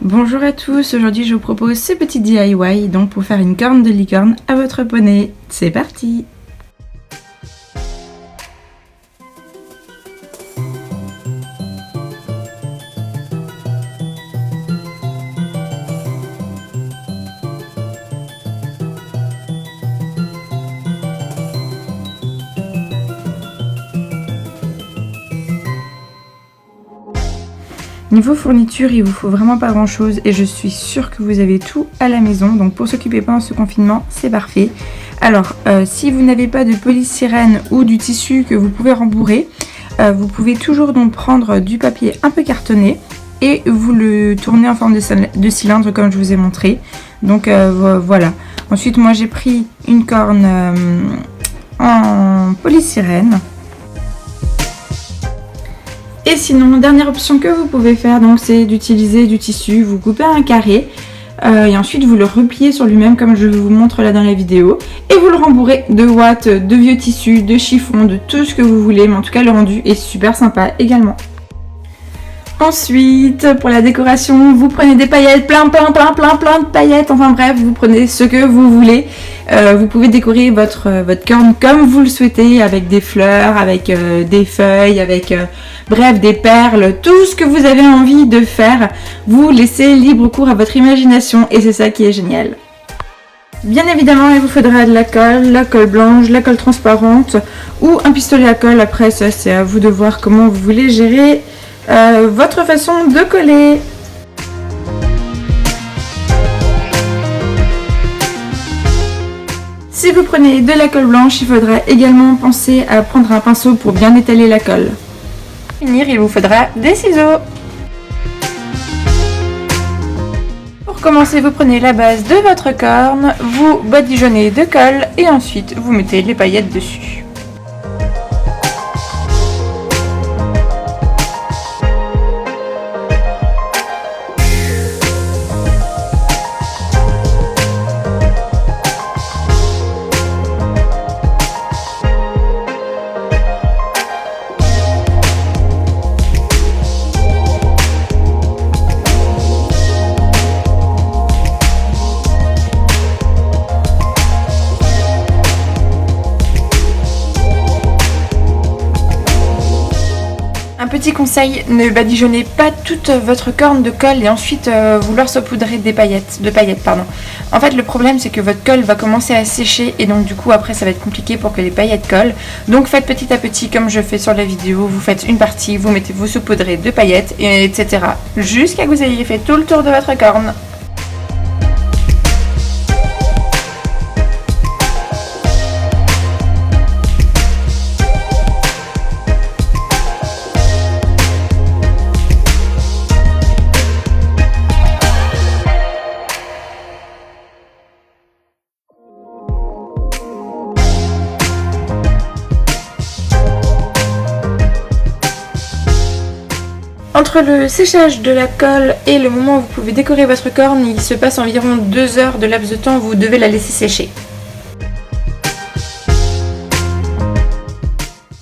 Bonjour à tous, aujourd'hui je vous propose ce petit DIY donc pour faire une corne de licorne à votre poney. C'est parti! Niveau fourniture, il vous faut vraiment pas grand chose et je suis sûre que vous avez tout à la maison. Donc pour s'occuper pendant ce confinement, c'est parfait. Alors, si vous n'avez pas de polystyrène ou du tissu que vous pouvez rembourrer, vous pouvez toujours donc prendre du papier un peu cartonné et vous le tournez en forme de cylindre comme je vous ai montré. Donc voilà. Ensuite, moi j'ai pris une corne en polystyrène. Et sinon, dernière option que vous pouvez faire, donc c'est d'utiliser du tissu. Vous coupez un carré et ensuite vous le repliez sur lui-même comme je vous montre là dans la vidéo. Et vous le rembourrez de ouates, de vieux tissus, de chiffons, de tout ce que vous voulez. Mais en tout cas, le rendu est super sympa également. Ensuite, pour la décoration, vous prenez des paillettes, plein de paillettes. Enfin bref, vous prenez ce que vous voulez. Vous pouvez décorer votre corne comme vous le souhaitez, avec des fleurs, avec des feuilles, avec bref des perles, tout ce que vous avez envie de faire. Vous laissez libre cours à votre imagination et c'est ça qui est génial. Bien évidemment, il vous faudra de la colle blanche, la colle transparente ou un pistolet à colle. Après, ça c'est à vous de voir comment vous voulez gérer votre façon de coller. Si vous prenez de la colle blanche, il faudra également penser à prendre un pinceau pour bien étaler la colle. Pour finir, il vous faudra des ciseaux. Pour commencer, vous prenez la base de votre corne, vous badigeonnez de colle et ensuite vous mettez les paillettes dessus. Un petit conseil, ne badigeonnez pas toute votre corne de colle et ensuite vouloir saupoudrer de paillettes. En fait, le problème c'est que votre colle va commencer à sécher et donc du coup après ça va être compliqué pour que les paillettes collent. Donc faites petit à petit comme je fais sur la vidéo, vous faites une partie, vous saupoudrez de paillettes, etc. jusqu'à ce que vous ayez fait tout le tour de votre corne. Entre le séchage de la colle et le moment où vous pouvez décorer votre corne, il se passe environ 2 heures de laps de temps, vous devez la laisser sécher.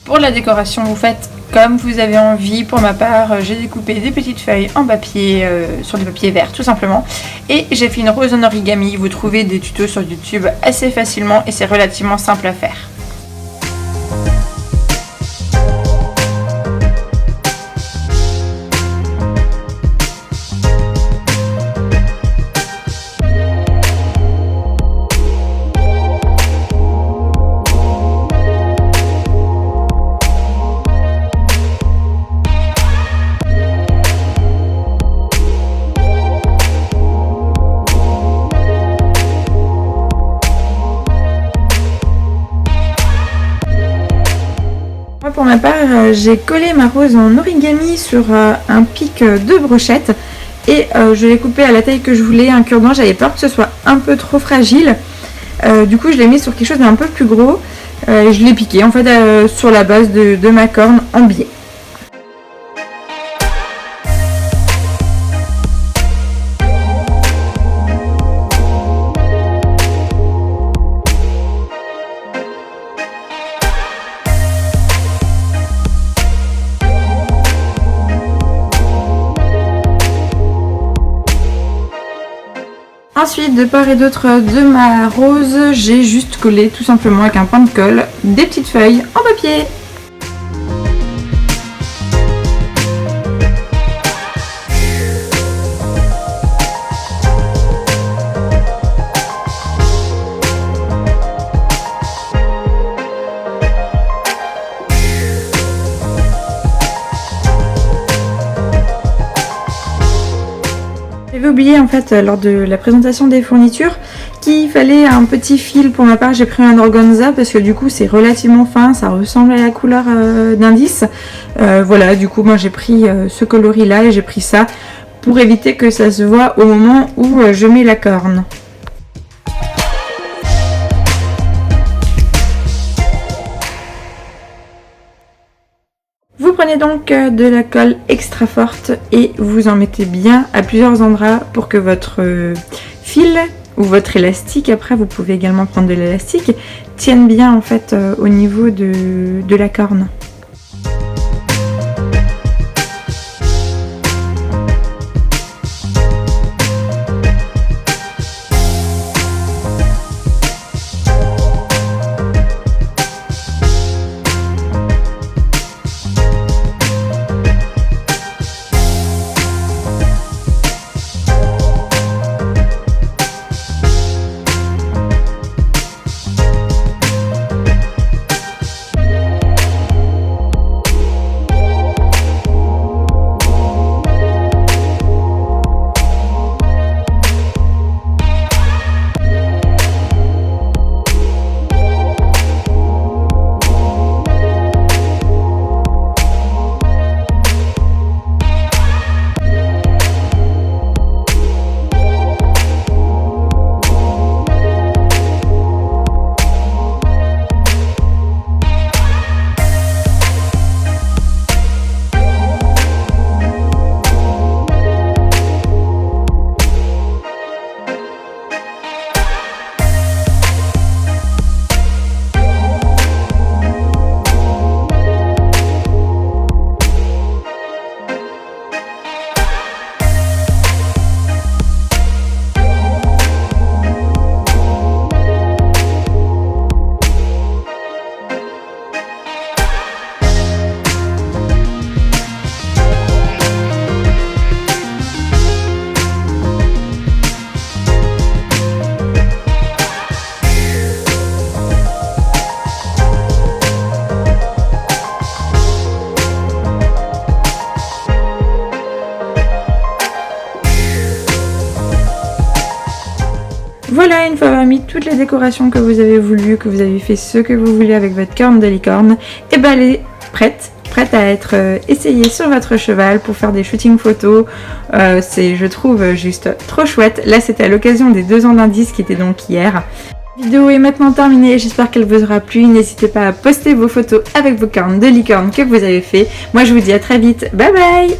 Pour la décoration, vous faites comme vous avez envie. Pour ma part, j'ai découpé des petites feuilles en papier, sur du papier vert tout simplement. Et j'ai fait une rose en origami. Vous trouvez des tutos sur YouTube assez facilement et c'est relativement simple à faire. Pour ma part, j'ai collé ma rose en origami sur un pic de brochette et je l'ai coupé à la taille que je voulais, un cure-dent. J'avais peur que ce soit un peu trop fragile, du coup je l'ai mis sur quelque chose d'un peu plus gros et je l'ai piqué en fait sur la base de ma corne en biais. Ensuite, de part et d'autre de ma rose, j'ai juste collé tout simplement avec un point de colle des petites feuilles en papier. J'avais oublié en fait lors de la présentation des fournitures qu'il fallait un petit fil. Pour ma part j'ai pris un organza parce que du coup c'est relativement fin, ça ressemble à la couleur d'indice. Voilà, du coup moi j'ai pris ce coloris là et j'ai pris ça pour éviter que ça se voit au moment où je mets la corne. Vous prenez donc de la colle extra forte et vous en mettez bien à plusieurs endroits pour que votre fil ou votre élastique, après vous pouvez également prendre de l'élastique, tienne bien en fait au niveau de la corne. Voilà, une fois avoir mis toutes les décorations que vous avez voulu, que vous avez fait ce que vous voulez avec votre corne de licorne, et ben elle est prête à être essayée sur votre cheval pour faire des shootings photos. C'est, je trouve, juste trop chouette. Là c'était à l'occasion des 2 ans d'indice qui était donc hier. La vidéo est maintenant terminée, j'espère qu'elle vous aura plu. N'hésitez pas à poster vos photos avec vos cornes de licorne que vous avez fait. Moi je vous dis à très vite, bye bye.